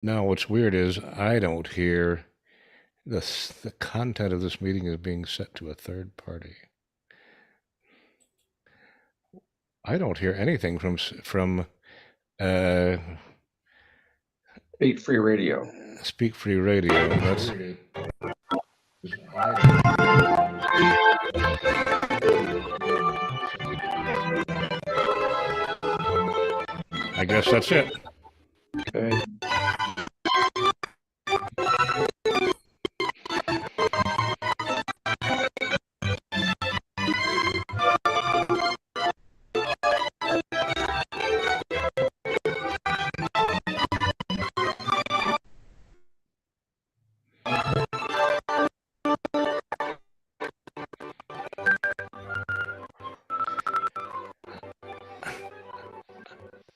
Now, what's weird is I don't hear the content of this meeting is being set to a third party. I don't hear anything from uh, Beat Free Radio. Speak Free Radio. That's I guess that's it. Okay.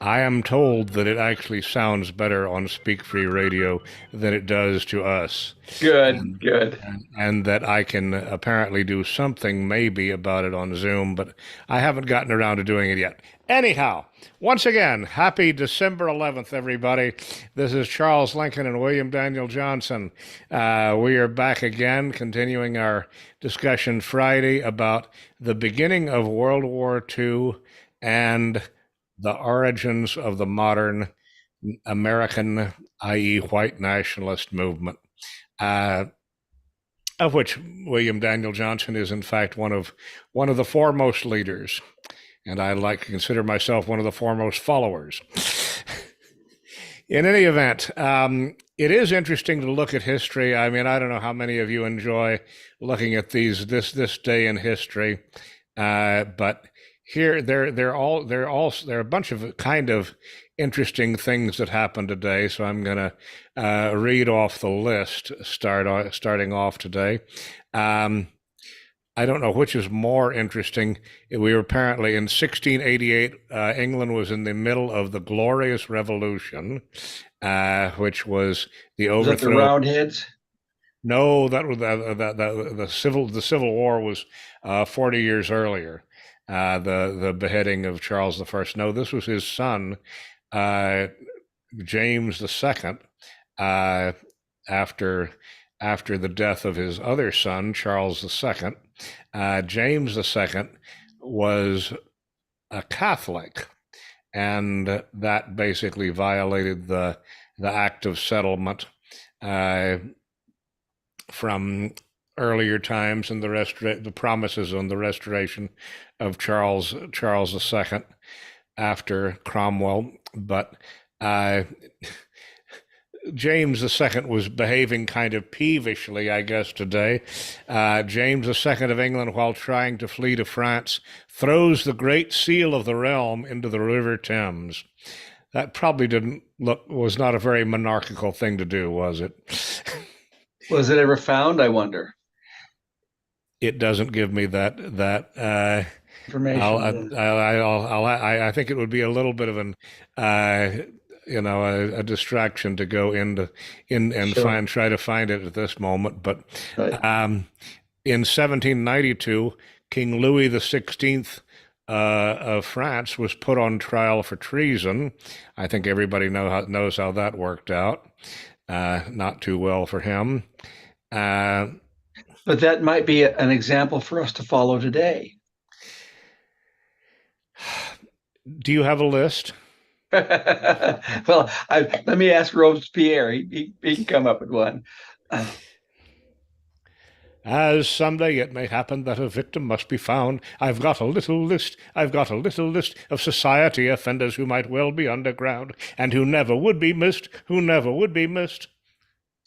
I am told that it actually sounds better on Speak Free Radio than it does to us. Good, And, good. and that I can apparently do something maybe about it on Zoom, but I haven't gotten around to doing it yet. Anyhow, once again, happy December 11th, everybody. This is Charles Lincoln and William Daniel Johnson. We are back again, continuing our discussion Friday about the beginning of World War II and the origins of the modern American, i.e., white nationalist movement, uh, of which William Daniel Johnson is, in fact, one of the foremost leaders, and I like to consider myself one of the foremost followers. In any event, it is interesting to look at history. I mean, I don't know how many of you enjoy looking at this day in history, but here there are a bunch of kind of interesting things that happened today. So I'm going to read off the list starting off today. I don't know which is more interesting. We were apparently in 1688. England was in the middle of the Glorious Revolution, which was the Was that the overthrow. Roundheads? No, that was the Civil War was 40 years earlier. The beheading of Charles I. No, this was his son, James II, after the death of his other son, Charles II. James II was a Catholic, and that basically violated the Act of Settlement from earlier times and the promises on the restoration of Charles II after Cromwell. But James II was behaving kind of peevishly, I guess, today. James II of England, while trying to flee to France, throws the great seal of the realm into the River Thames. That probably was not a very monarchical thing to do, was it? Was it ever found, I wonder? It doesn't give me that Information. I think it would be a little bit of an a distraction to go in and Sure. try to find it at this moment. But Right. In 1792, King Louis XVI of France was put on trial for treason. I think everybody knows how that worked out. Not too well for him. But that might be an example for us to follow today. Do you have a list? Well, let me ask Robespierre. He can come up with one. As someday it may happen that a victim must be found, I've got a little list of society offenders who might well be underground, and who never would be missed. Can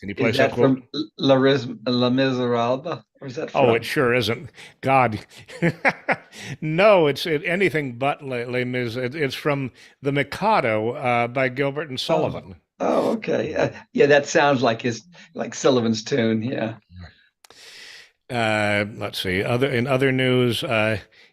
you Is place that that quote? from La Miserable, or is that Oh, it from? sure isn't. God, no, it's anything but Les Mis. It's from The Mikado by Gilbert and Oh, Sullivan. oh, okay. Yeah, that sounds like Sullivan's tune. Yeah. Let's see. In other news, in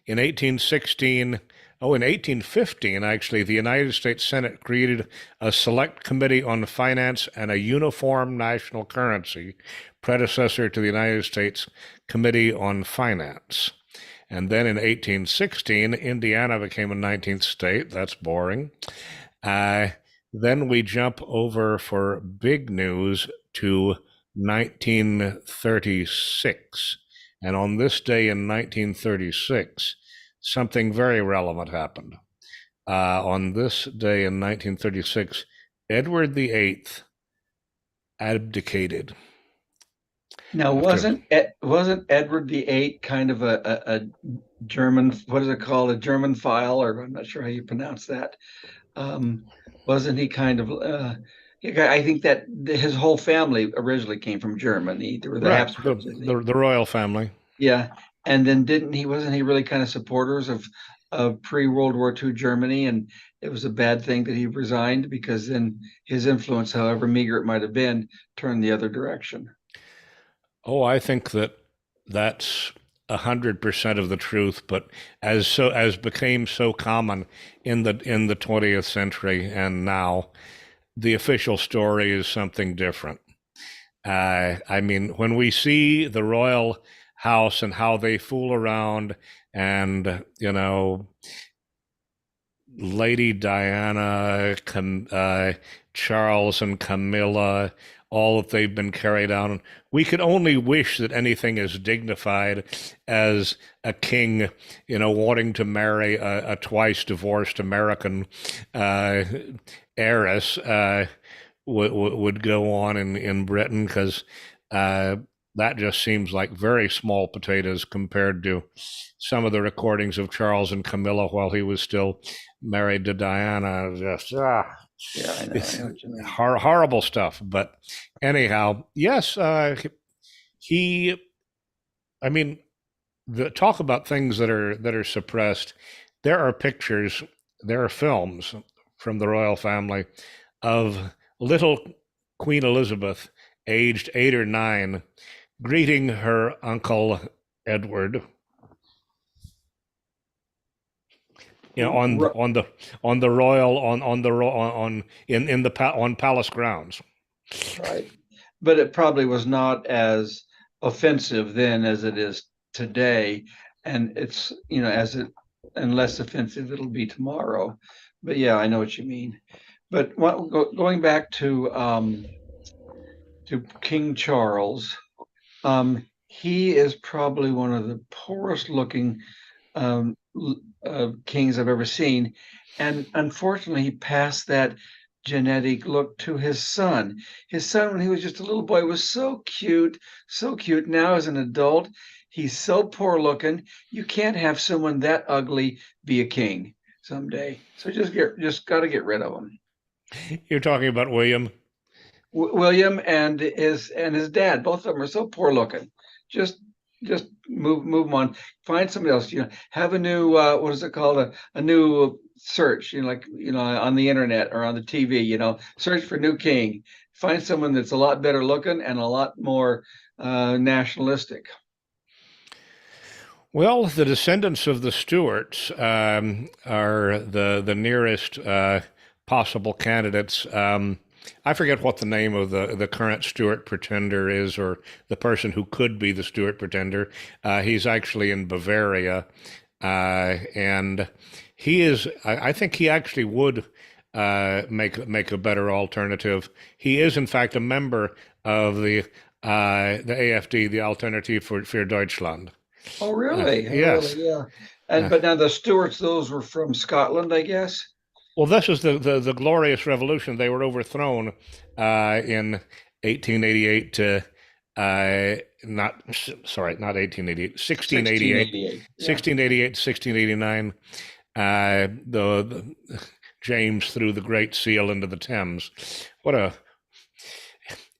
1816, in 1815, actually, the United States Senate created a select committee on finance and a uniform national currency, predecessor to the United States Committee on Finance. And then in 1816, Indiana became a 19th state. That's boring. Then we jump over for big news to 1936. And on this day in 1936, something very relevant happened. On this day in 1936, Edward VIII abdicated. Now, After wasn't Edward VIII kind of a German, what is it called, a German file, or I'm not sure how you pronounce that. Um, wasn't he kind of? I think that his whole family originally came from Germany. They were the right, Habsburgs, I think. the royal family. Yeah, and then didn't he? Wasn't he really kind of supporters of pre-World War II Germany? And it was a bad thing that he resigned because then his influence, however meager it might have been, turned the other direction. Oh, I think that that's 100% of the truth, but as became so common in the 20th century and now, the official story is something different. I mean, when we see the royal house and how they fool around, and Lady Diana, Charles and Camilla, all that they've been carried out. And we could only wish that anything as dignified as a king, wanting to marry a twice divorced American uh, heiress would go on in Britain, because uh, that just seems like very small potatoes compared to some of the recordings of Charles and Camilla while he was still married to Diana. Just Yeah, I know. I it's know what you mean. horrible stuff. But anyhow, yes, he. I mean, the talk about things that are suppressed. There are pictures, there are films from the royal family of little Queen Elizabeth, aged 8 or 9, greeting her uncle Edward, on the royal on the on in the on palace grounds. Right. But it probably was not as offensive then as it is today. And it's, as it, and less offensive it'll be tomorrow. But yeah, I know what you mean. But going back to King Charles, he is probably one of the poorest looking kings I've ever seen. And unfortunately, he passed that genetic look to his son. His son, when he was just a little boy, was so cute, so cute. Now, as an adult, he's so poor looking. You can't have someone that ugly be a king someday. So just got to get rid of him. You're talking about William. William and his dad, both of them are so poor looking. Just just move them on. Find somebody else. Have a new what is it called? A new search. Like on the internet or on the TV. Search for new king. Find someone that's a lot better looking and a lot more nationalistic. Well, the descendants of the Stuarts are the nearest possible candidates. I forget what the name of the current Stuart pretender is, or the person who could be the Stuart pretender. He's actually in Bavaria, and he is. I think he actually would make a better alternative. He is, in fact, a member of the AfD, the Alternative für Deutschland. Oh, really? Oh, Yes. really? Yeah. And Uh, but now the Stuarts, those were from Scotland, I guess. well, this is the glorious revolution. They were overthrown in 1888 to not sorry, not 1888, 1688, 1688. Yeah. 1688 to 1689. The James threw the Great Seal into the Thames. What a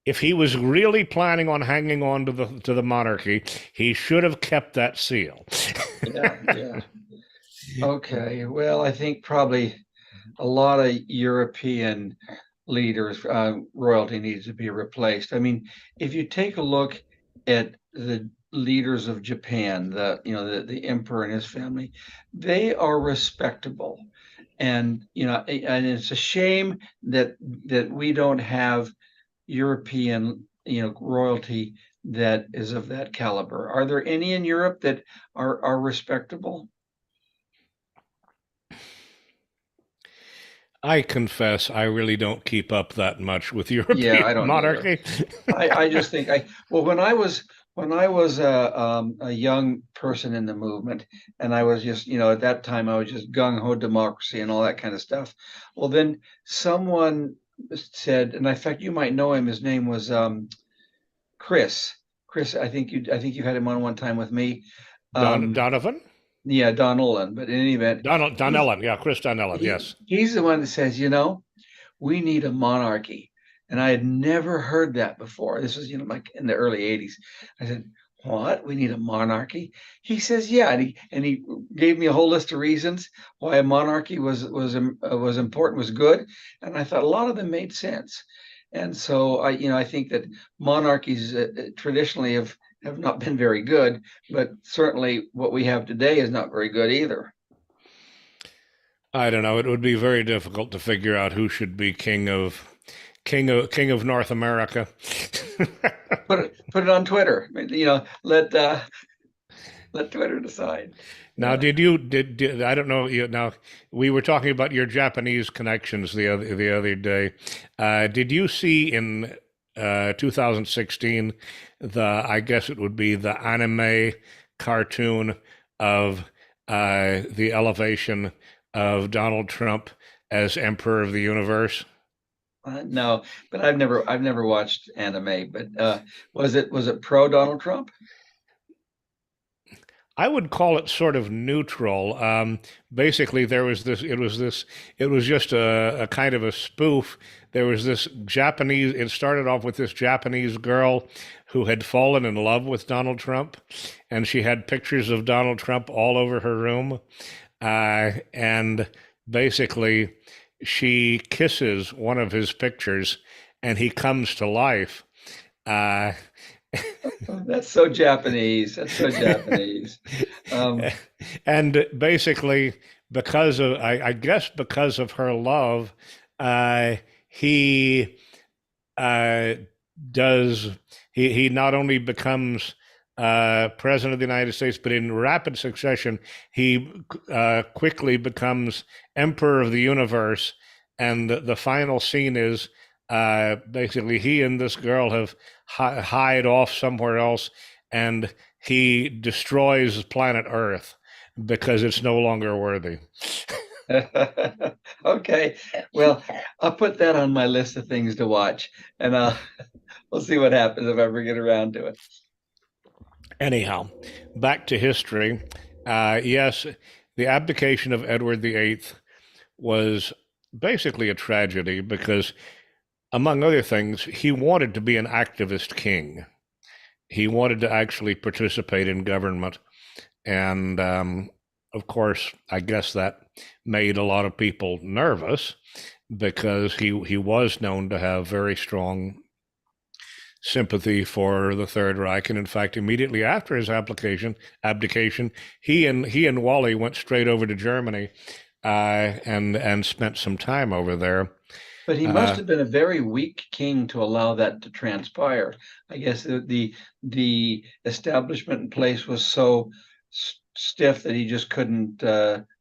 If he was really planning on hanging on to the monarchy, he should have kept that seal. Yeah. Yeah. Okay. Well, I think probably a lot of European leaders, royalty needs to be replaced. I mean, if you take a look at the leaders of Japan, the emperor and his family, they are respectable, and it's a shame that we don't have European, royalty that is of that caliber. Are there any in Europe that are respectable? I confess I really don't keep up that much with Yeah, European I don't either. monarchy. I just think well, when I was a young person in the movement, and I was just, at that time I was just gung ho democracy and all that kind of stuff. Well, then someone said, and in fact you might know him. His name was Chris. Chris, I think you had him on one time with me. Um, Donovan? yeah, Don Olin. But in any event, he's Donnellan, yeah, Chris Donnellan, yes. he's the one that says, we need a monarchy. And I had never heard that before. This was, like in the early 80s. I said, what? We need a monarchy? He says, yeah. And he gave me a whole list of reasons why a monarchy was important, was good. And I thought a lot of them made sense. And so I think that monarchies traditionally have not been very good, but certainly what we have today is not very good either. I don't know. It would be very difficult to figure out who should be king of North America. Put it on Twitter. Let Twitter decide. Now, Yeah. did I don't know now we were talking about your Japanese connections the other day. Did you see in 2016 I guess it would be the anime cartoon of the elevation of Donald Trump as Emperor of the Universe? No, but I've never watched anime. But was it pro Donald Trump? I would call it sort of neutral. Basically, there was this. It was just a kind of a spoof. There was this Japanese. It started off with this Japanese girl who had fallen in love with Donald Trump, and she had pictures of Donald Trump all over her room. And basically, she kisses one of his pictures, and he comes to life. Uh, That's so Japanese. That's so Japanese. Um, and basically, I guess because of her love, uh, he uh, does he not only becomes president of the United States, but in rapid succession, he quickly becomes emperor of the universe. And the final scene is basically he and this girl have hide off somewhere else, and he destroys planet Earth because it's no longer worthy. okay. Well, I'll put that on my list of things to watch, and we'll see what happens if I ever get around to it. Anyhow, back to history. Yes, the abdication of Edward VIII was basically a tragedy because, among other things, he wanted to be an activist king. He wanted to actually participate in government. And of course, I guess that made a lot of people nervous because he was known to have very strong sympathy for the Third Reich, and in fact, immediately after his abdication, he and Wally went straight over to Germany, and spent some time over there. But he must Uh, have been a very weak king to allow that to transpire. I guess the establishment in place was so stiff that he just couldn't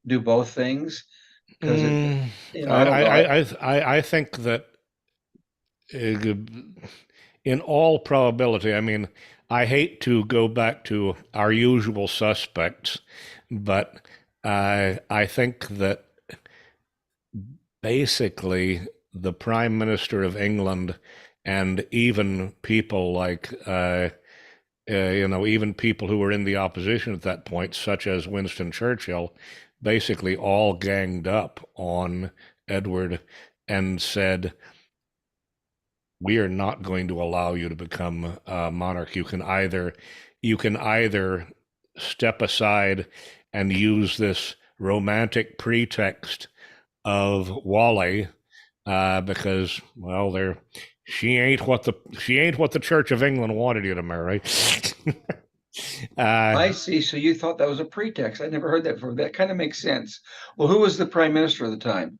do both things. Because mm, I don't know. I think that uh, in all probability, I mean, I hate to go back to our usual suspects, but I think that basically the Prime Minister of England and even people like, even people who were in the opposition at that point, such as Winston Churchill, basically all ganged up on Edward and said, we are not going to allow you to become a monarch. You can either step aside and use this romantic pretext of Wally, because well, she ain't what the Church of England wanted you to marry. uh, I see. So you thought that was a pretext. I never heard that before. That kind of makes sense. Well, who was the prime minister at the time?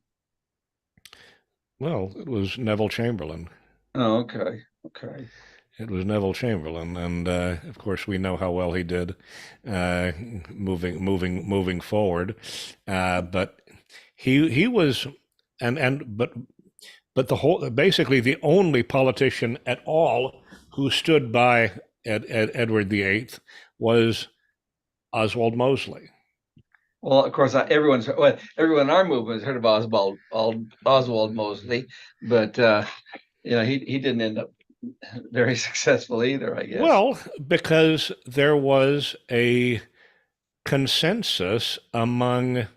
well, it was Neville Chamberlain. Oh, okay. Okay. It was Neville Chamberlain, and of course we know how well he did, moving forward. But he was. but the whole basically the only politician at all who stood by Edward VIII was Oswald Mosley. Well, of course, everyone in our movement has heard of Oswald Mosley, but he didn't end up very successful either, I guess. Well, because there was a consensus among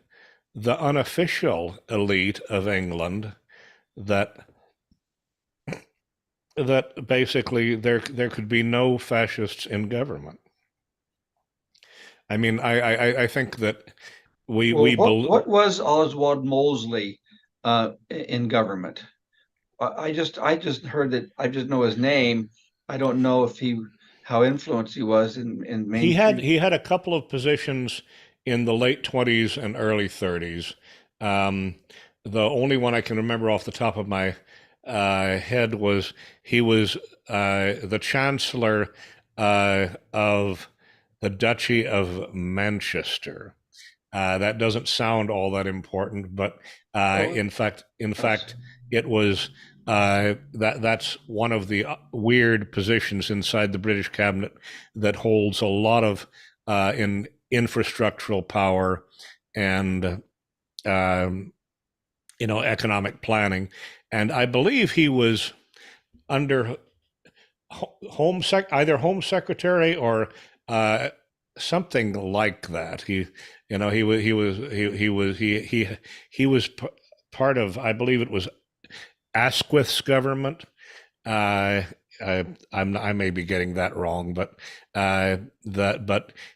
the unofficial elite of England that basically there could be no fascists in government. I mean, I think that what was Oswald Mosley in government? I just heard that. I just know his name. I don't know how influenced he was in mainstream. He had a couple of positions in the late 20s and early 30s. The only one I can remember off the top of my head was he was the Chancellor of the Duchy of Manchester. That doesn't sound all that important, but in fact, it was that's one of the weird positions inside the British cabinet that holds a lot of in infrastructural power and economic planning. And I believe he was under either Home Secretary or something like that. He was part of, I believe it was Asquith's government. I may be getting that wrong, but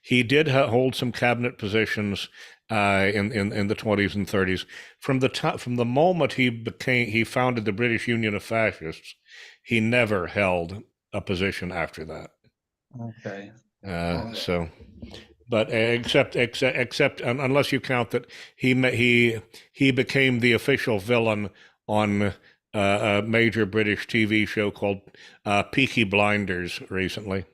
he did hold some cabinet positions in the 20s and 30s. From the moment he founded the British Union of Fascists, he never held a position after that. Okay. So, but except unless you count that he became the official villain on a major British TV show called Peaky Blinders recently.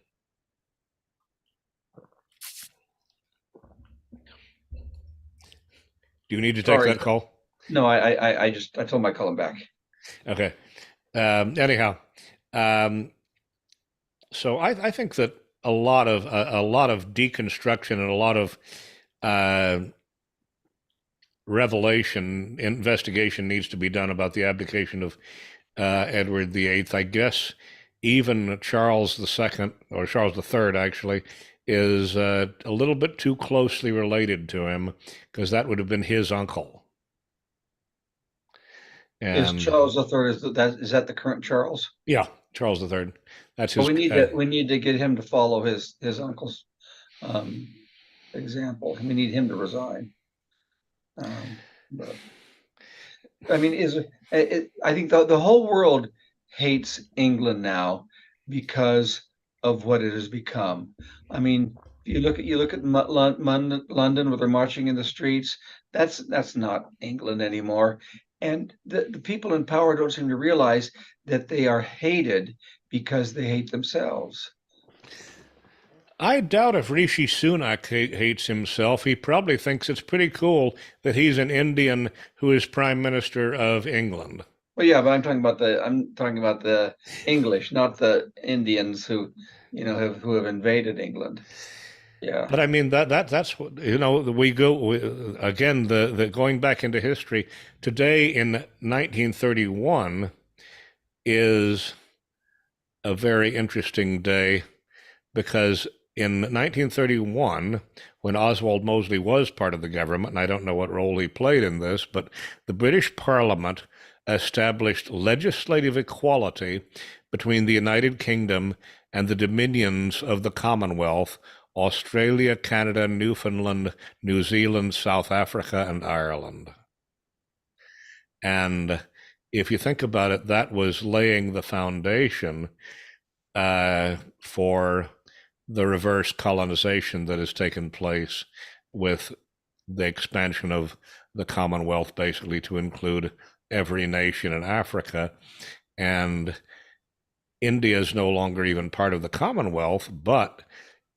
Do you need to take that call? No, I told him I'd call him back. Okay. Anyhow, so I think that a lot of deconstruction and a lot of investigation needs to be done about the abdication of Edward VIII. I guess even Charles II, or Charles III actually, is a little bit too closely related to him, because that would have been his uncle. And is Charles III, is that the current Charles? Yeah, Charles III. That's his. We need to get him to follow his uncle's example. We need him to resign. But I mean, I think the whole world hates England now because of what it has become. I mean, you look at London, where they're marching in the streets. That's not England anymore. And the people in power don't seem to realize that they are hated because they hate themselves. I doubt if Rishi Sunak hates himself. He probably thinks it's pretty cool that he's an Indian who is Prime Minister of England. Well, yeah, but I'm talking about the English, not the Indians who have invaded England. Yeah. But I mean that's what we go again. The going back into history today in 1931 is a very interesting day, because in 1931, when Oswald Mosley was part of the government, and I don't know what role he played in this, but the British Parliament established legislative equality between the United Kingdom and the dominions of the Commonwealth: Australia, Canada, Newfoundland, New Zealand, South Africa, and Ireland. And if you think about it, that was laying the foundation for the reverse colonization that has taken place with the expansion of the Commonwealth, basically to include every nation in Africa. And India is no longer even part of the Commonwealth, but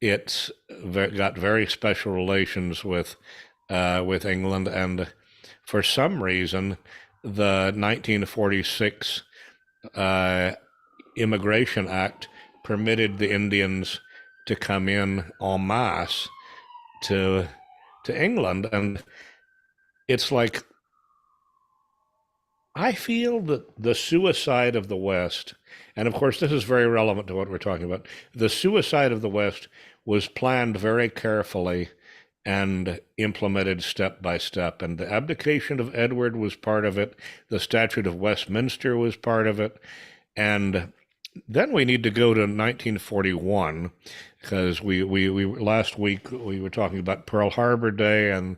it's got very special relations with England, and for some reason, the 1946 uh, Immigration Act permitted the Indians to come in en masse to England, and it's like I feel that the suicide of the West, and of course this is very relevant to what we're talking about, the suicide of the West was planned very carefully and implemented step by step. And the abdication of Edward was part of it. The Statute of Westminster was part of it. And then we need to go to 1941 because we last week we were talking about Pearl Harbor Day and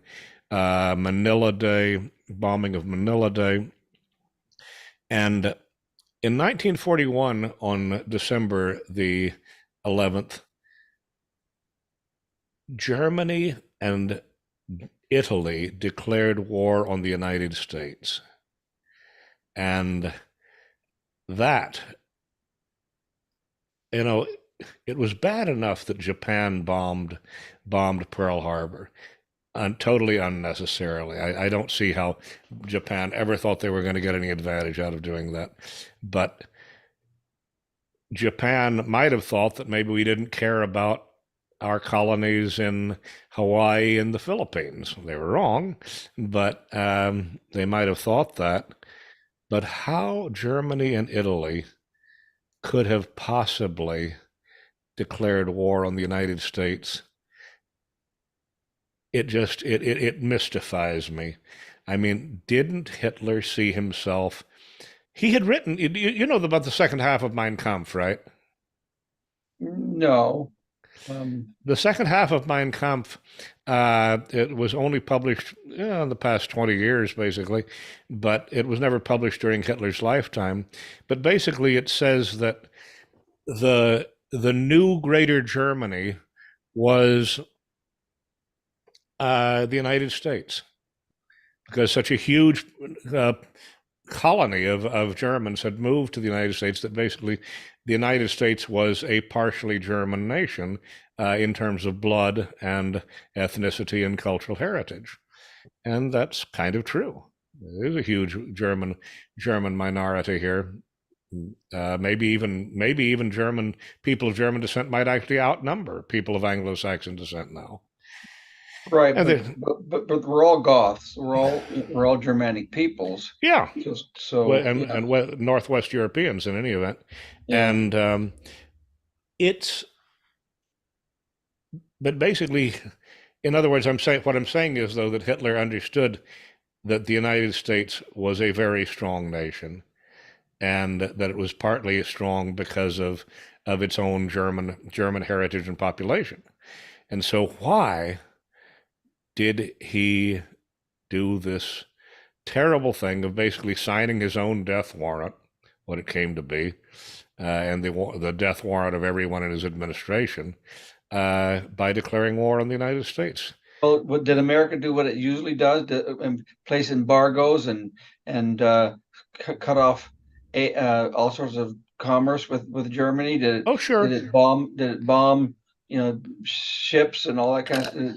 Manila Day, bombing of Manila Day. And in 1941, on December the 11th, Germany and Italy declared war on the United States. And that, you know, it was bad enough that Japan bombed Pearl Harbor, totally unnecessarily. I don't see how Japan ever thought they were going to get any advantage out of doing that. But Japan might have thought that maybe we didn't care about our colonies in Hawaii and the Philippines. They were wrong, but they might have thought that. But how Germany and Italy could have possibly declared war on the United States, it mystifies me. I mean, didn't Hitler see himself? He had written, you know about the second half of Mein Kampf, right? No. The second half of Mein Kampf, it was only published in the past 20 years, basically, but it was never published during Hitler's lifetime. But basically, it says that the new Greater Germany was the United States, because such a huge colony of Germans had moved to the United States that basically the United States was a partially German nation in terms of blood and ethnicity and cultural heritage. And that's kind of true. There's a huge German minority here. Maybe even German people of German descent might actually outnumber people of Anglo-Saxon descent now. Right, but we're all Goths. We're all Germanic peoples. Yeah. So and Northwest Europeans in any event, yeah. And it's. But basically, in other words, what I'm saying is though that Hitler understood that the United States was a very strong nation, and that it was partly strong because of its own German heritage and population. And so why did he do this terrible thing of basically signing his own death warrant, what it came to be, and the death warrant of everyone in his administration, by declaring war on the United States? Well, did America do what it usually does, place embargoes and cut off all sorts of commerce with Germany? Oh, sure. Did it bomb ships and all that kind of stuff?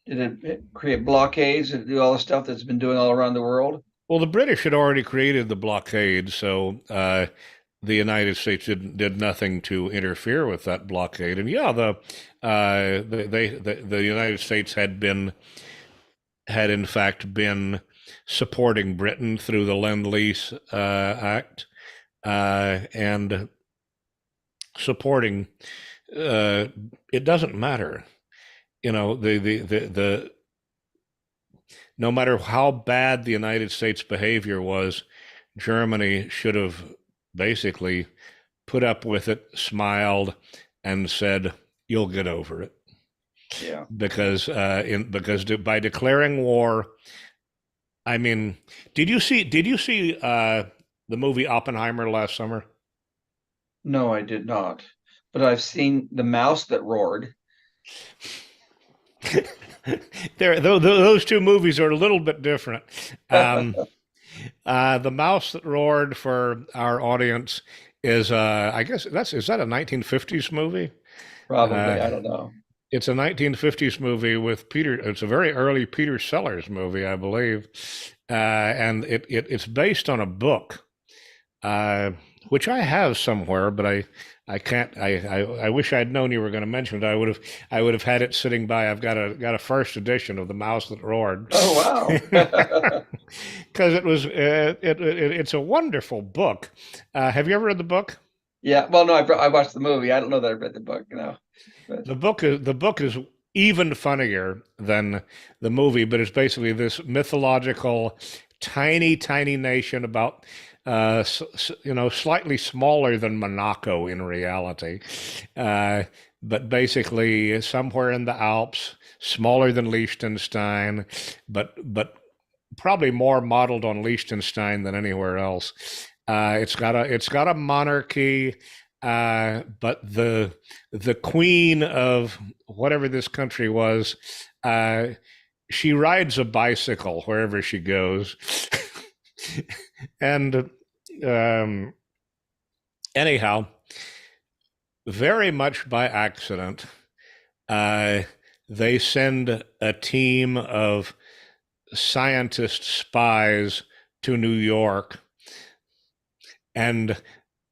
Did it create blockades? Did it do all the stuff that's been doing all around the world? Well, the British had already created the blockade, so the United States did nothing to interfere with that blockade. And yeah, the United States had in fact been supporting Britain through the Lend-Lease Act, and supporting. It doesn't matter, the no matter how bad the United States behavior was, Germany should have basically put up with it, smiled, and said, "You'll get over it." Yeah. Because by declaring war, I mean, did you see the movie Oppenheimer last summer? No, I did not. But I've seen The Mouse That Roared. Those two movies are a little bit different. The Mouse That Roared, for our audience, is I guess is that a 1950s movie? Probably, I don't know. It's a 1950s movie with Peter. It's a very early Peter Sellers movie, I believe, and it's based on a book, uh, which I have somewhere, but I can't. I wish I'd known you were going to mention it. I would have had it sitting by. I've got a first edition of The Mouse That Roared. Oh, wow. Because it's a wonderful book. Have you ever read the book? Yeah. Well, no, I watched the movie. I don't know that I read the book, but The book is even funnier than the movie, but it's basically this mythological, tiny nation about slightly smaller than Monaco in reality, uh, but basically somewhere in the Alps, smaller than Liechtenstein, but probably more modeled on Liechtenstein than anywhere else. It's got a monarchy, but the queen of whatever this country was, uh, she rides a bicycle wherever she goes, and um, anyhow, very much by accident, uh, they send a team of scientist spies to New York, and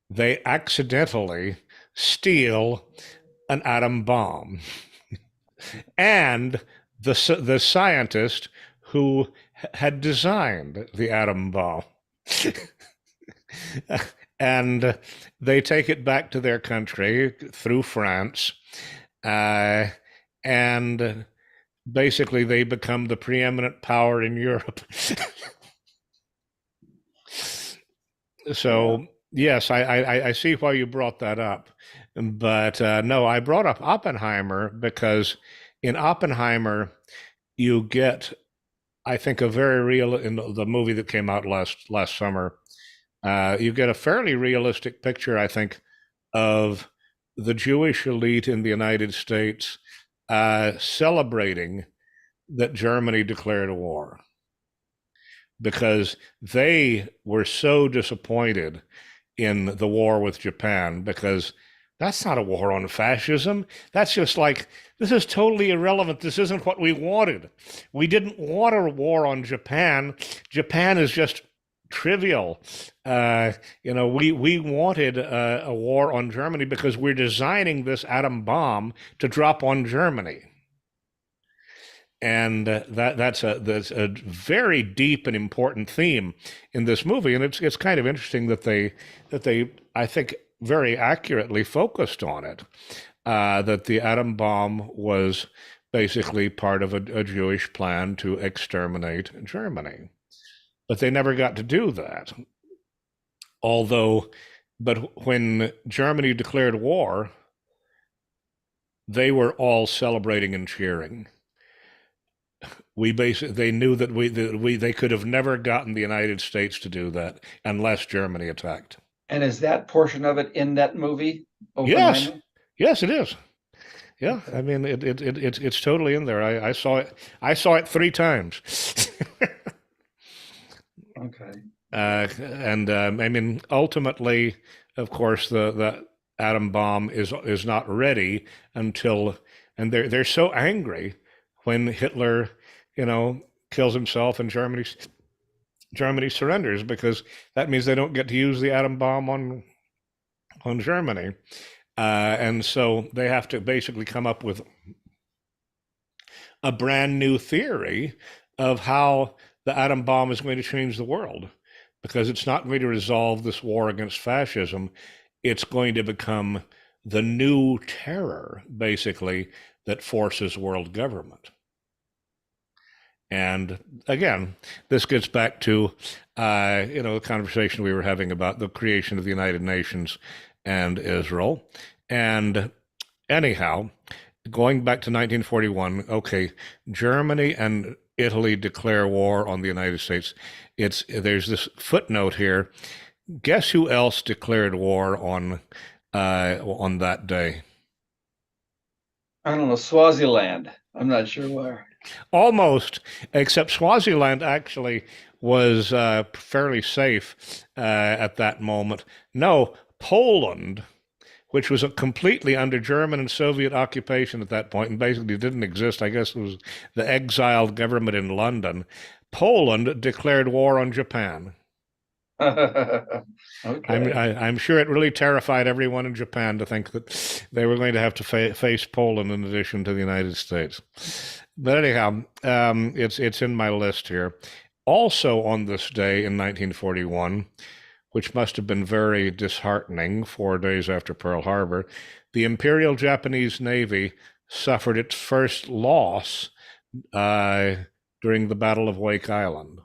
they accidentally steal an atom bomb. And the scientist who had designed the atom bomb. And they take it back to their country through France, and basically they become the preeminent power in Europe. So yes, I see why you brought that up, but no, I brought up Oppenheimer because in Oppenheimer you get, I think, a very real, in the movie that came out last summer. You get a fairly realistic picture, I think, of the Jewish elite in the United States celebrating that Germany declared a war because they were so disappointed in the war with Japan, because that's not a war on fascism. That's just like, this is totally irrelevant. This isn't what we wanted. We didn't want a war on Japan. Japan is just trivial. We wanted a war on Germany because we're designing this atom bomb to drop on Germany. And that's a very deep and important theme in this movie, and it's kind of interesting that they I think very accurately focused on it, that the atom bomb was basically part of a Jewish plan to exterminate Germany, but they never got to do that. But when Germany declared war, they were all celebrating and cheering. They knew that they could have never gotten the United States to do that unless Germany attacked. And is that portion of it in that movie, Yes, Oppenheimer? yes, it is. Yeah, Okay. I mean it's totally in there. I saw it. I saw it 3 times. Okay. And I mean, ultimately, of course, the atom bomb is not ready until, and they're so angry when Hitler, kills himself and Germany surrenders, because that means they don't get to use the atom bomb on Germany, and so they have to basically come up with a brand new theory of how the atom bomb is going to change the world, because it's not going to resolve this war against fascism. It's going to become the new terror, basically, that forces world government. And again, this gets back to the conversation we were having about the creation of the United Nations and Israel. And anyhow, going back to 1941, okay, Germany and Italy declare war on the United States. There's this footnote here. Guess who else declared war on that day? I don't know, Swaziland. I'm not sure where. Almost, except Swaziland actually was fairly safe at that moment. No, Poland which was completely under German and Soviet occupation at that point and basically didn't exist. I guess it was the exiled government in London. Poland declared war on Japan. Okay. I'm sure it really terrified everyone in Japan to think that they were going to have to face Poland in addition to the United States. But anyhow, it's in my list here. Also on this day in 1941, which must have been very disheartening 4 days after Pearl Harbor, the Imperial Japanese Navy suffered its first loss during the Battle of Wake Island,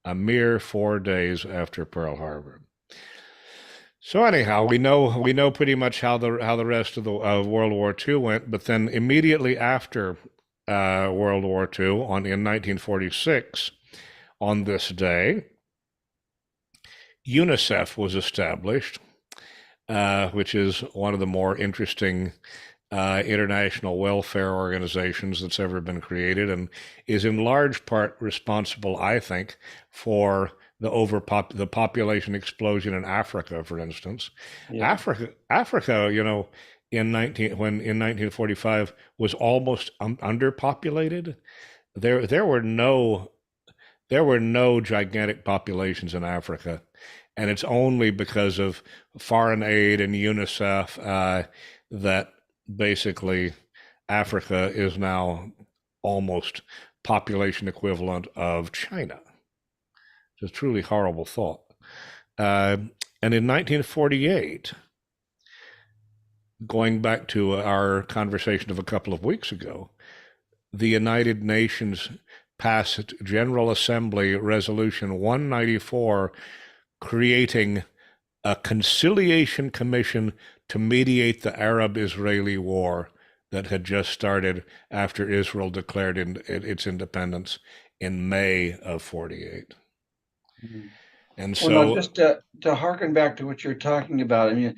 a mere 4 days after Pearl Harbor. So anyhow, we know pretty much how the rest of the World War II went. But then immediately after World War II, in 1946, on this day, UNICEF was established, which is one of the more interesting international welfare organizations that's ever been created, and is in large part responsible, I think, for the population explosion in Africa, for instance. Yeah. Africa, in 1945 was almost underpopulated. There were no gigantic populations in Africa, and it's only because of foreign aid and UNICEF that basically Africa is now almost population equivalent of China. It's a truly horrible thought. And in 1948, going back to our conversation of a couple of weeks ago, the United Nations passed General Assembly Resolution 194, creating a conciliation commission to mediate the Arab-Israeli war that had just started after Israel declared its independence in May of 48. Mhm. And Well, now so, just to harken back to what you're talking about, I mean,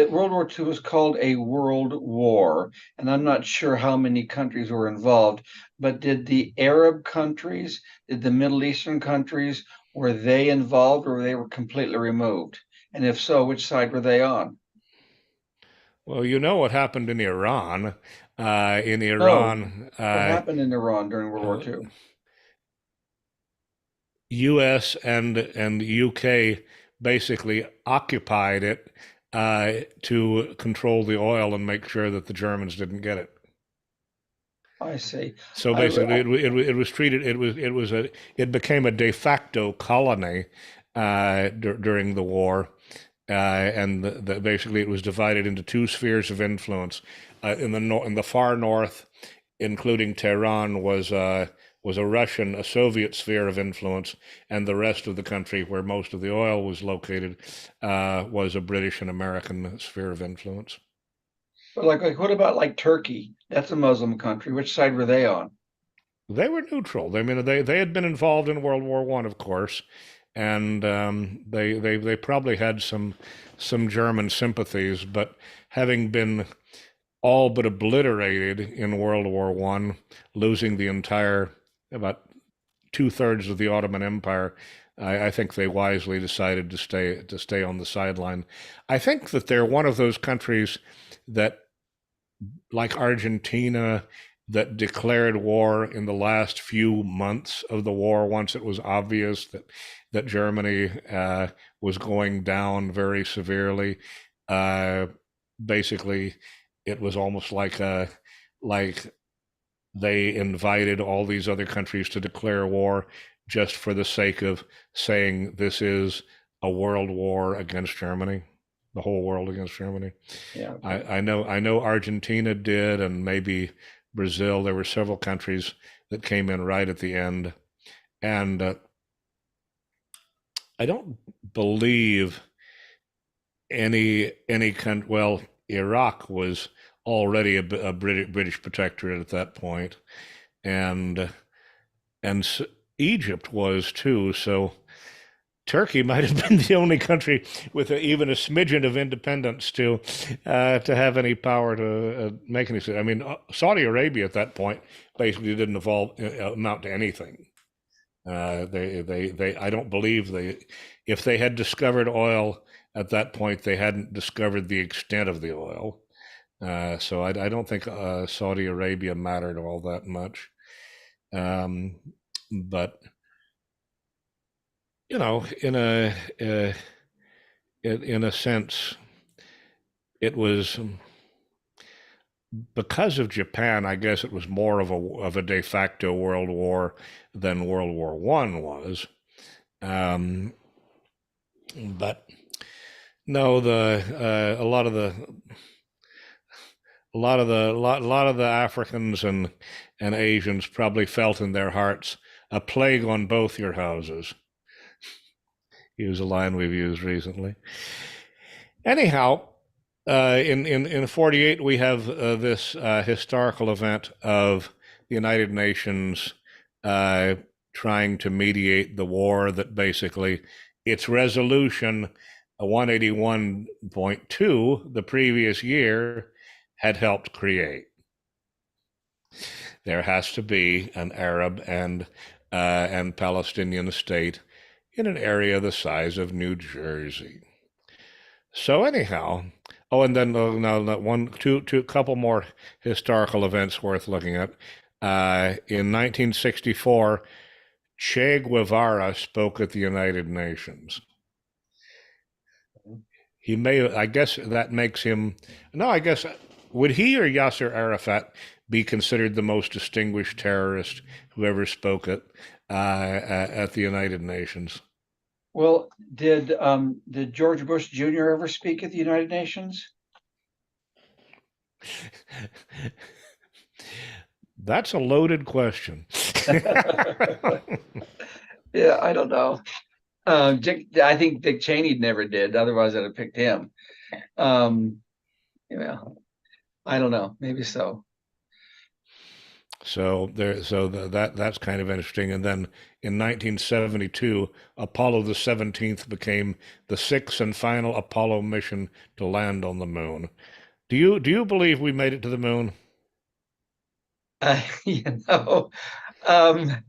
World War II was called a world war, and I'm not sure how many countries were involved, but did the Arab countries, did the Middle Eastern countries, were they involved or they were completely removed? And if so, which side were they on? well, you know what happened in Iran. In No, Iran, what happened in Iran during World War uh, II? U.S. and UK basically occupied it to control the oil and make sure that the Germans didn't get it. I see. So I, basically, it was treated. It became a de facto colony during the war, and basically it was divided into two spheres of influence. In the far north, including Tehran, was a Soviet sphere of influence, and the rest of the country, where most of the oil was located, was a British and American sphere of influence. but like what about like Turkey? That's a Muslim country. Which side were they on? They were neutral. I mean, they had been involved in World War One, of course, and they probably had some German sympathies, but having been all but obliterated in World War One, losing the entire about 2/3 of the Ottoman Empire, I think they wisely decided to stay on the sideline. I think that they're one of those countries that, like Argentina, that declared war in the last few months of the war, once it was obvious that Germany was going down very severely. Uh, Basically, it was almost like they invited all these other countries to declare war just for the sake of saying this is a world war against Germany, the whole world against Germany. Yeah. Okay. I know Argentina did, and maybe Brazil. There were several countries that came in right at the end, and I don't believe any country. Well, Iraq was already a British protectorate at that point, and and Egypt was too. So Turkey might have been the only country with even a smidgen of independence to have any power to make any sense. I mean, Saudi Arabia at that point basically didn't amount to anything. I don't believe if they had discovered oil at that point they hadn't discovered the extent of the oil. So I don't think Saudi Arabia mattered all that much. Um, but you know, in a sense, it was because of Japan. I guess it was more of a de facto world war than World War One was. Um, but no, the a lot of the Africans and Asians probably felt in their hearts a plague on both your houses. Use a line we've used recently. Anyhow, in 48 we have this historical event of the United Nations uh, trying to mediate the war that basically its resolution 181.2 the previous year had helped create. There has to be an Arab and Palestinian state in an area the size of New Jersey. So anyhow, oh, and then now two couple more historical events worth looking at. In 1964, Che Guevara spoke at the United Nations. He may, I guess that makes him, no, I guess, would he or Yasser Arafat be considered the most distinguished terrorist who ever spoke at the United Nations? Well, did George Bush Jr. ever speak at the United Nations? That's a loaded question. Yeah, I don't know. I think Dick Cheney never did. Otherwise, I'd have picked him. Yeah, I don't know. Maybe so. That's kind of interesting. And then in 1972, Apollo the 17th became the sixth and final Apollo mission to land on the moon. Do you believe we made it to the moon? You know, um,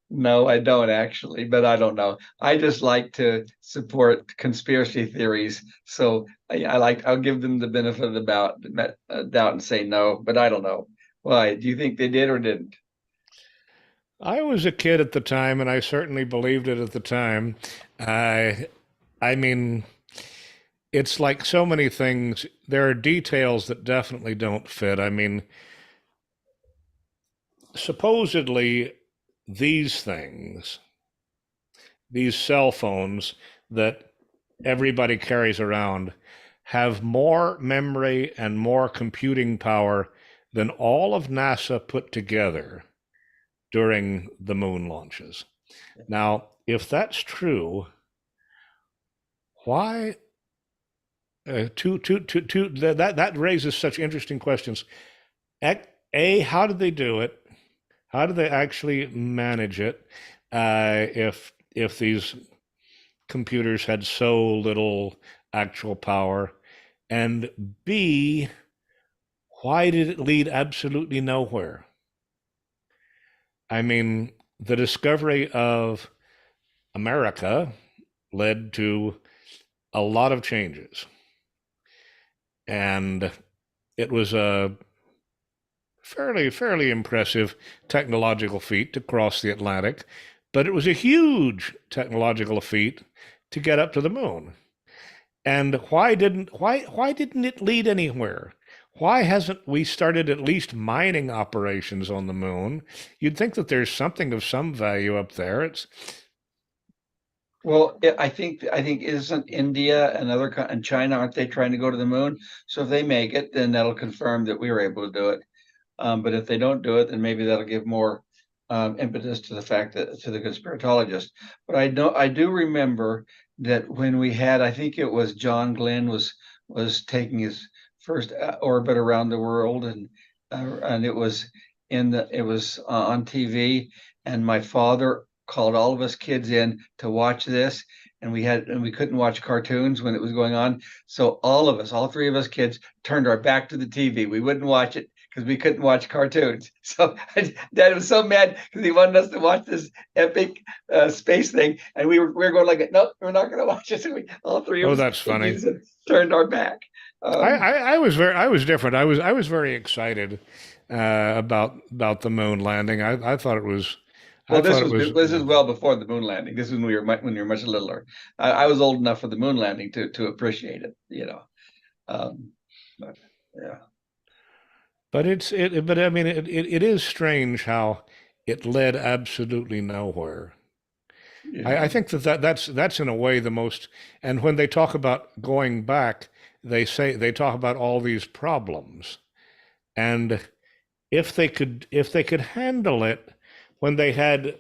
no, I don't actually, but I don't know. I just like to support conspiracy theories, so I'll give them the benefit of the doubt and say no, but I don't know. Why? Do you think they did or didn't? I was a kid at the time, and I certainly believed it at the time. I, I mean, it's like so many things. There are details that definitely don't fit. I mean, supposedly these things, these cell phones that everybody carries around, have more memory and more computing power than all of NASA put together during the moon launches. Now, if that's true, why that raises such interesting questions. A, how did they do it? How did they actually manage it? If these computers had so little actual power, and B, why did it lead absolutely nowhere? I mean, the discovery of America led to a lot of changes, and it was a fairly impressive technological feat to cross the Atlantic, but it was a huge technological feat to get up to the moon. And why didn't it lead anywhere? Why hasn't we started at least mining operations on the moon? You'd think that there's something of some value up there. It's Well, I think isn't India and China, aren't they trying to go to the moon? So if they make it, then that'll confirm that we were able to do it. But if they don't do it, then maybe that'll give more impetus to the fact that to the conspiratologist. But I do remember that when we had, I think it was John Glenn was taking his first orbit around the world, and it was on TV, and my father called all of us kids in to watch this, and we couldn't watch cartoons when it was going on, so all three of us kids turned our back to the TV. We wouldn't watch it because we couldn't watch cartoons. So Dad was so mad because he wanted us to watch this epic space thing, and we were going like, nope, we're not going to watch it. So all three of Oh, us that's looked at funny. us and turned our back. I was different. I was very excited about the moon landing. I thought it was, I Well, thought it was. this is well before the moon landing. This is when we were much littler. I was old enough for the moon landing to appreciate it, you know. Um, but yeah, But but I mean, it is strange how it led absolutely nowhere. yeah. I think that's in a way the most. And when they talk about going back, they talk about all these problems. And if they could handle it when they had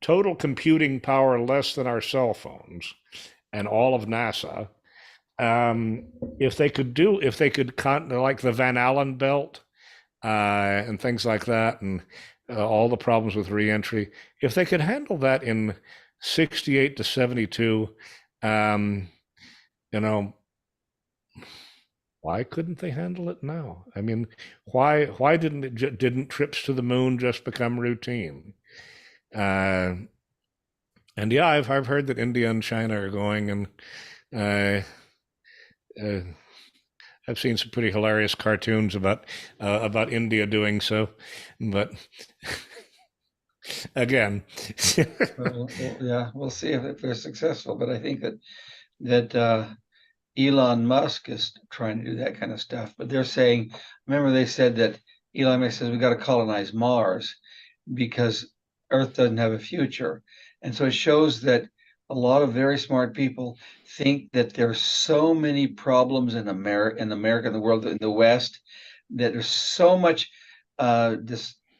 total computing power less than our cell phones and all of NASA, um, if they could like the Van Allen belt and things like that, and all the problems with reentry, if they could handle that in 68 to 72, um, you know, why couldn't they handle it now? I mean, why didn't trips to the moon just become routine? Uh, and yeah, I've heard that India and China are going, and uh, uh, I've seen some pretty hilarious cartoons about India doing so, but again, Yeah, we'll see if they're successful. But I think that Elon Musk is trying to do that kind of stuff. But they're saying, remember they said that Elon Musk says we got to colonize Mars because Earth doesn't have a future. And so it shows that a lot of very smart people think that there's so many problems in America, in the world, in the West, that there's so much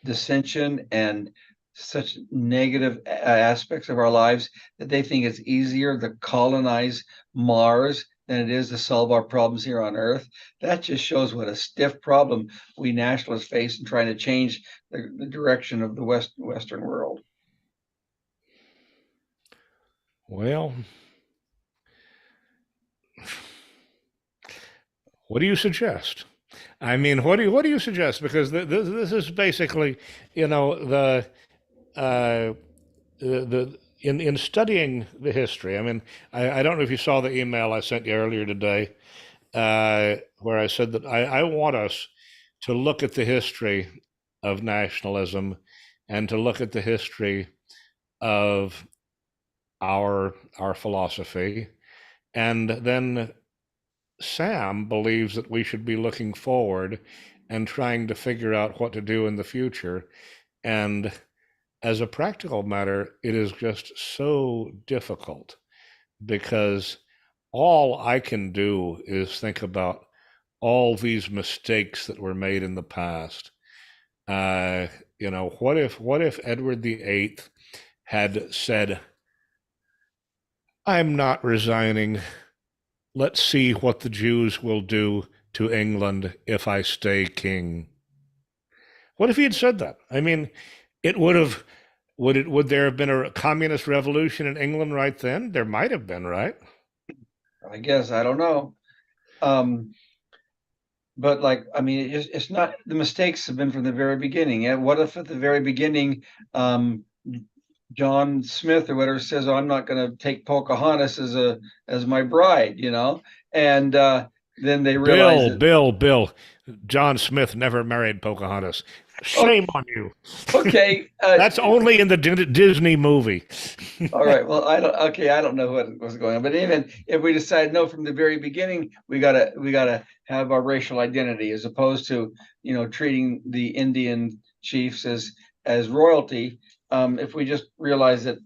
dissension and such negative aspects of our lives that they think it's easier to colonize Mars than it is to solve our problems here on Earth. That just shows what a stiff problem we nationalists face in trying to change the direction of the Western world. well, what do you suggest? I mean, what do you suggest? Because this is basically, you know, uh, the in studying the history. I mean, I don't know if you saw the email I sent you earlier today, where I said that I want us to look at the history of nationalism and to look at the history of our philosophy, and then Sam believes that we should be looking forward and trying to figure out what to do in the future. And as a practical matter, it is just so difficult because all I can do is think about all these mistakes that were made in the past. Uh, what if Edward VIII had said, "I'm not resigning. Let's see what the Jews will do to England if I stay king." What if he had said that? I mean, it would have would there have been a communist revolution in England right then? There might have been, right? I guess I don't know. But like, I mean, it's not, the mistakes have been from the very beginning. And what if at the very beginning, um, John Smith or whatever says, "Oh, I'm not going to take Pocahontas as my bride," you know, and then they realize that, Bill. John Smith never married Pocahontas. oh, Shame on you. okay, That's only in the Disney movie. all right, well, I don't know what was going on, but even if we decide no from the very beginning, we gotta have our racial identity as opposed to treating the Indian chiefs as royalty. If we just realize that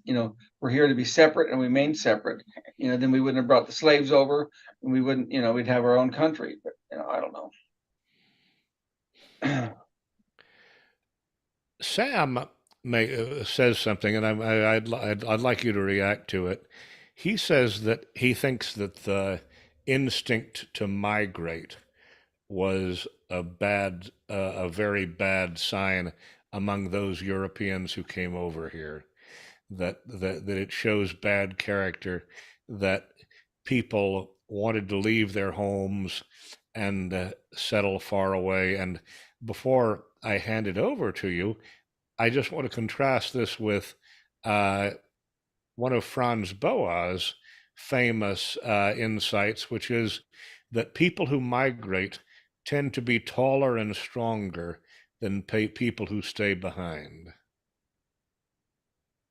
we're here to be separate and we remain separate, then we wouldn't have brought the slaves over, and we wouldn't, we'd have our own country. But I don't know. Sam says something, and I'd like you to react to it. He says that he thinks that the instinct to migrate was a very bad sign among those Europeans who came over here. That it shows bad character. That people wanted to leave their homes and settle far away. And before I hand it over to you, I just want to contrast this with uh, one of Franz Boas' famous insights, which is that people who migrate tend to be taller and stronger than people who stay behind.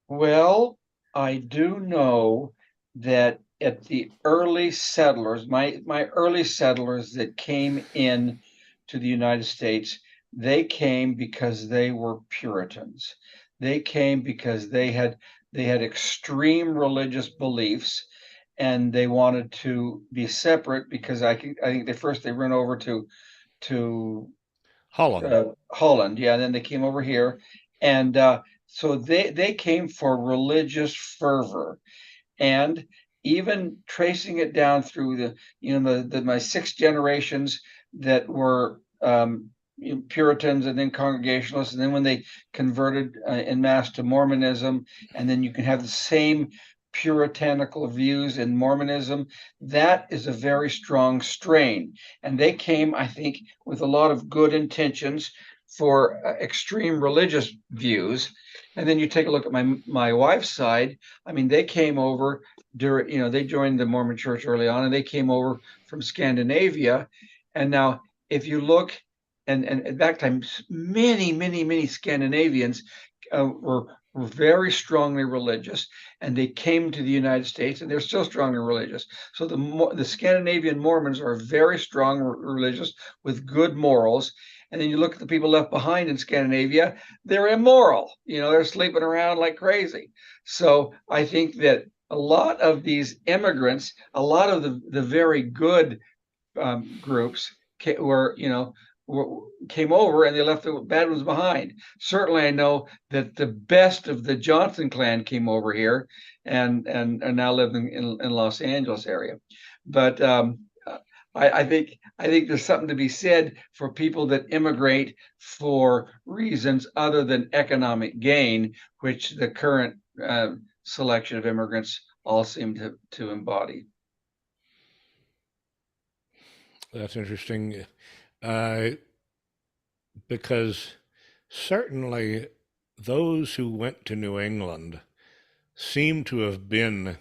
Well, I do know that at the early settlers, my early settlers that came in to the United States, they came because they were Puritans. They came because they had extreme religious beliefs, and they wanted to be separate because I think they run over to Holland. Holland, yeah. And then they came over here, and so they came for religious fervor, and even tracing it down through my six generations that were Puritans and then Congregationalists, and then when they converted en masse to Mormonism, and then you can have the same puritanical views in Mormonism. That is a very strong strain, and they came, I think, with a lot of good intentions for extreme religious views. And then you take a look at my wife's side. I mean, they came over during, they joined the Mormon Church early on, and they came over from Scandinavia. And now, if you look, and at that time, many Scandinavians were very strongly religious, and they came to the United States, and they're still strongly religious. So the Scandinavian Mormons are very strong religious with good morals. And then you look at the people left behind in Scandinavia, they're immoral. They're sleeping around like crazy. So I think that a lot of these immigrants, a lot of the very good groups came over, and they left the bad ones behind. Certainly, I know that the best of the Johnson clan came over here and are now living in Los Angeles area. But I think there's something to be said for people that immigrate for reasons other than economic gain, which the current selection of immigrants all seem to embody. That's interesting, uh, because certainly those who went to New England seem to have been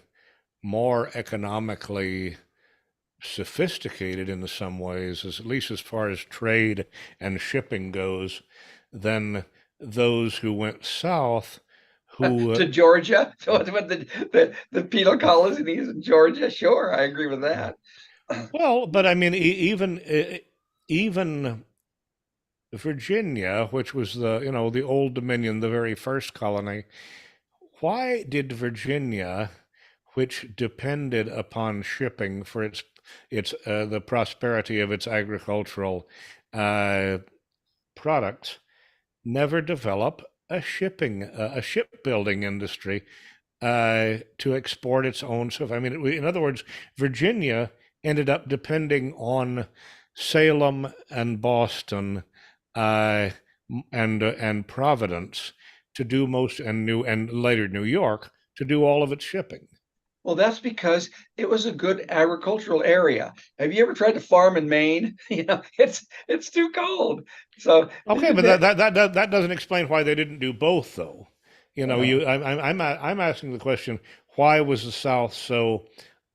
more economically sophisticated in some ways, at least as far as trade and shipping goes, than those who went south, who to Georgia. So what the penal colonies in Georgia? Sure, I agree with that. well, but I mean, even Virginia, which was the Old Dominion, the very first colony. Why did Virginia, which depended upon shipping for its the prosperity of its agricultural uh, products, never develop a shipbuilding industry to export its own stuff? I mean, in other words, Virginia ended up depending on Salem and Boston uh, and Providence to do most, and later New York to do all of its shipping. Well, that's because it was a good agricultural area. Have you ever tried to farm in Maine? It's too cold. So Okay, but that doesn't explain why they didn't do both, though. uh, I'm asking the question: why was the South so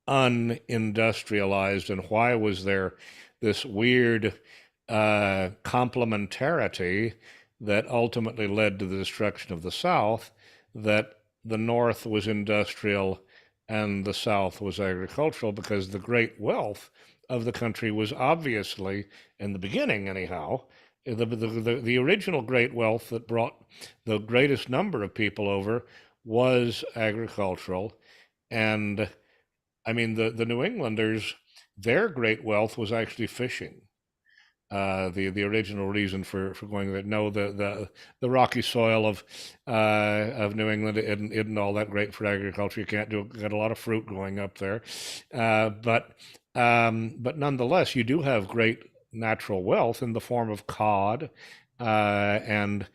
unindustrialized, and why was there this weird complementarity that ultimately led to the destruction of the South? That the North was industrial and the South was agricultural, because the great wealth of the country was obviously, in the beginning anyhow, the original great wealth that brought the greatest number of people over was agricultural. And I mean, the New Englanders, their great wealth was actually fishing. The original reason for going there. No, the rocky soil of New England isn't all that great for agriculture. You can't get a lot of fruit growing up there, but nonetheless, you do have great natural wealth in the form of cod, and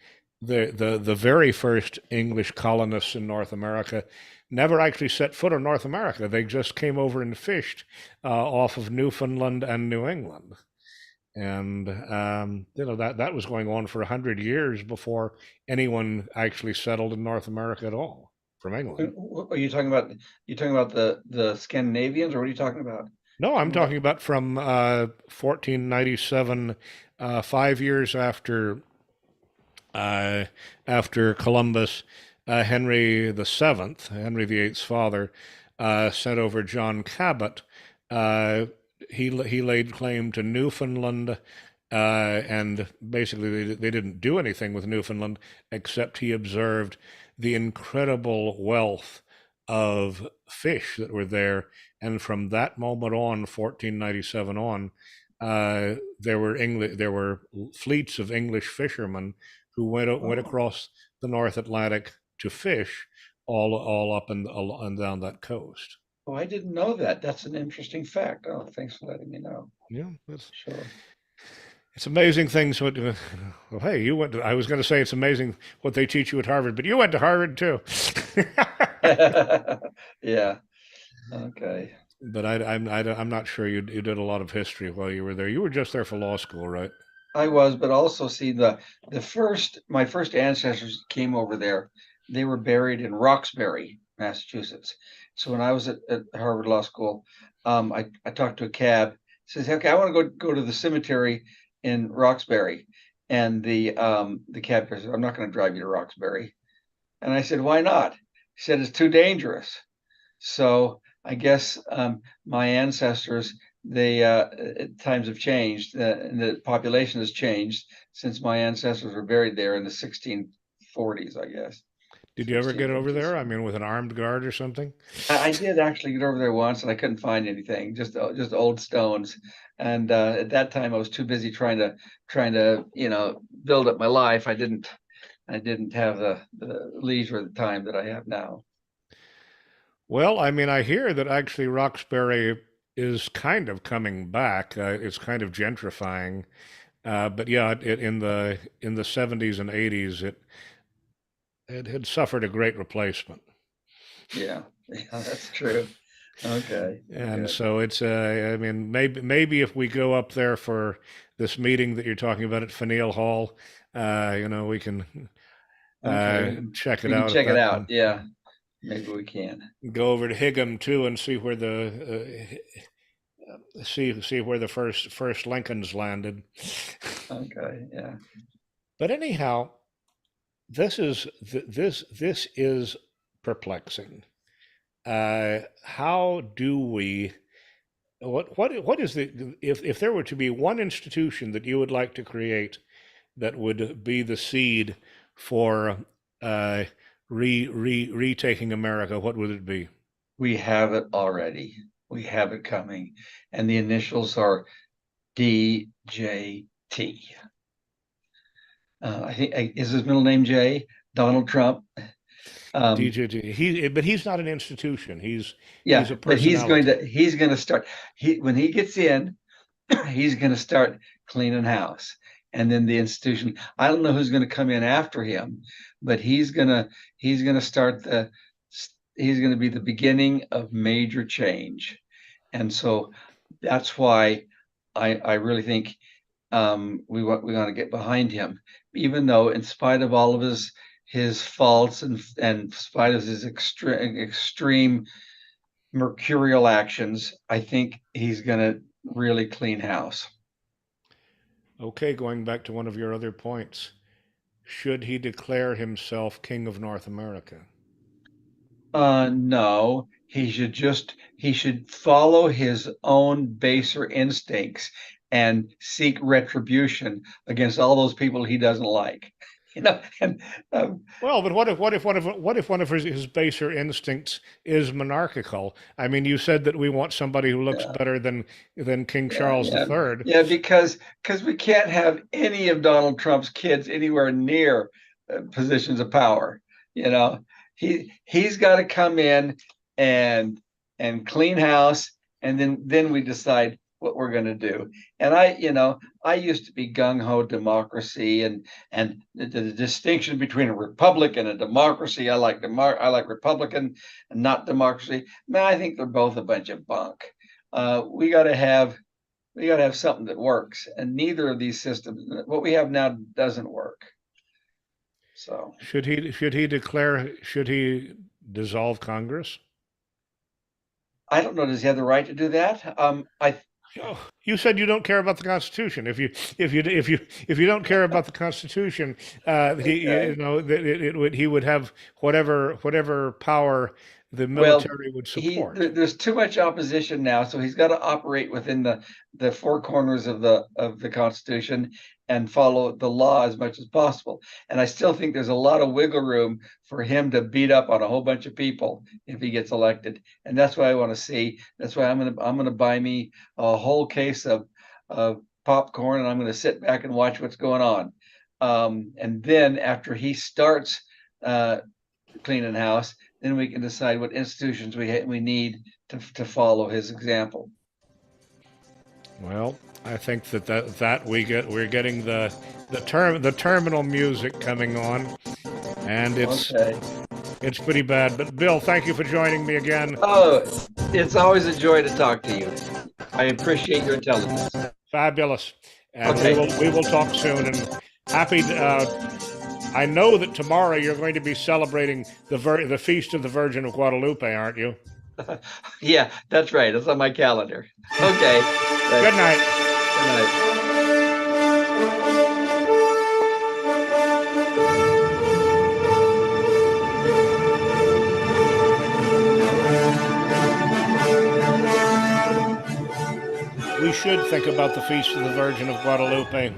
the very first English colonists in North America never actually set foot on North America. They just came over and fished off of Newfoundland and New England. and that was going on for 100 years before anyone actually settled in North America at all from England. Are you talking about? You talking about the Scandinavians, or what are you talking about? No, I'm Talking about talking about from 1497, 5 years uh, after Columbus. Henry VII, Henry VIII's father, sent over John Cabot. Uh, he laid claim to Newfoundland, and basically they didn't do anything with Newfoundland except he observed the incredible wealth of fish that were there. And from that moment on, 1497 on, there were fleets of English fishermen who went oh, across the North Atlantic to fish all up and down that coast. oh, I didn't know that. That's an interesting fact. Oh, thanks for letting me know. Yeah, that's Sure. it's amazing things. What? Well, hey, you went. I was going to say it's amazing what they teach you at Harvard, but you went to Harvard too. Yeah. Okay. But I'm not sure you did a lot of history while you were there. You were just there for law school, right? I was, but also see the first my first ancestors came over there. They were buried in Roxbury, Massachusetts. So when I was at Harvard Law School, I talked to a cab. Says, "Okay, I want to go to the cemetery in Roxbury," and the cab says, "I'm not going to drive you to Roxbury." And I said, "Why not?" He said, "It's too dangerous." So I guess my ancestors, they times have changed, and the population has changed since my ancestors were buried there in the 1640s, I guess, Did you ever get over 1650s. there? I mean, with an armed guard or something? I did actually get over there once, and I couldn't find anything, just old stones. And at that time, I was too busy trying to build up my life. I didn't have the leisure at the time that I have now. Well, I mean, I hear that actually Roxbury is kind of coming back. It's kind of gentrifying. But yeah, in the 70s and 80s, it had suffered a great replacement. Yeah, yeah, that's true. Okay, And good. so I mean, maybe if we go up there for this meeting that you're talking about at Faneuil Hall, we can Okay, check it we can out at check it that out. time. Yeah, maybe we can. Go over to Higham too and see where the first Lincolns landed. Okay, yeah. But anyhow, this is perplexing. How do we what is the if there were to be one institution that you would like to create that would be the seed for uh, retaking America, what would it be? We have it already. We have it coming, and the initials are DJT. I think is his middle name J? Donald Trump. DJT. But he's not an institution. He's Yeah, a but personality. he's going to start. When he gets in, he's going to start cleaning house, and then the institution. I don't know who's going to come in after him, but he's going to start the. He's going to be the beginning of major change, and so that's why I really think we want to get behind him, even though in spite of all of his faults and in spite of his extreme mercurial actions, I think he's going to really clean house. Okay, going back to one of your other points, should he declare himself King of North America? No, he should follow his own baser instincts and seek retribution against all those people he doesn't like. And Well, but what if one of his baser instincts is monarchical? I mean, you said that we want somebody who looks yeah, better than King yeah, Charles yeah, III. yeah, because we can't have any of Donald Trump's kids anywhere near positions of power. You know, he's got to come in and clean house, and then we decide what we're going to do. And I used to be gung ho democracy, and the distinction between a republic and a democracy. I like Republican and not democracy. Man, I think they're both a bunch of bunk. We got to have We got to have something that works, and neither of these systems, what we have now, doesn't work. So should he dissolve Congress? I don't know. Does he have the right to do that? Oh, you said you don't care about the Constitution. If you don't care about the Constitution, he would have whatever power the military would support. There's too much opposition now, so he's got to operate within the four corners of the Constitution and follow the law as much as possible. And I still think there's a lot of wiggle room for him to beat up on a whole bunch of people if he gets elected. And that's what I want to see. That's why I'm gonna buy me a whole case of popcorn, and I'm gonna sit back and watch what's going on. And then after he starts cleaning house, then we can decide what institutions we need to follow his example. Well, I think that we're getting the terminal music coming on, and it's pretty bad. But Bill, thank you for joining me again. Oh, it's always a joy to talk to you. I appreciate your intelligence. Fabulous, and Okay. we will talk soon. And happy. I know that tomorrow you're going to be celebrating the Feast of the Virgin of Guadalupe, aren't you? Yeah, that's right. It's on my calendar. Okay. Good night. Good night. We should think about the Feast of the Virgin of Guadalupe.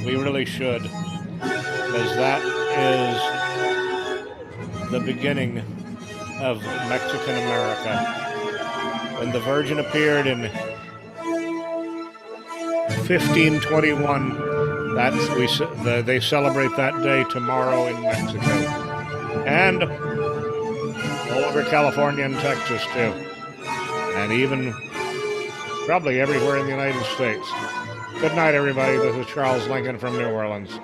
We really should, because that is the beginning of Mexican America. When the Virgin appeared in 1521, they celebrate that day tomorrow in Mexico, and all over California and Texas too, and even probably everywhere in the United States. Good night, everybody. This is Charles Lincoln from New Orleans.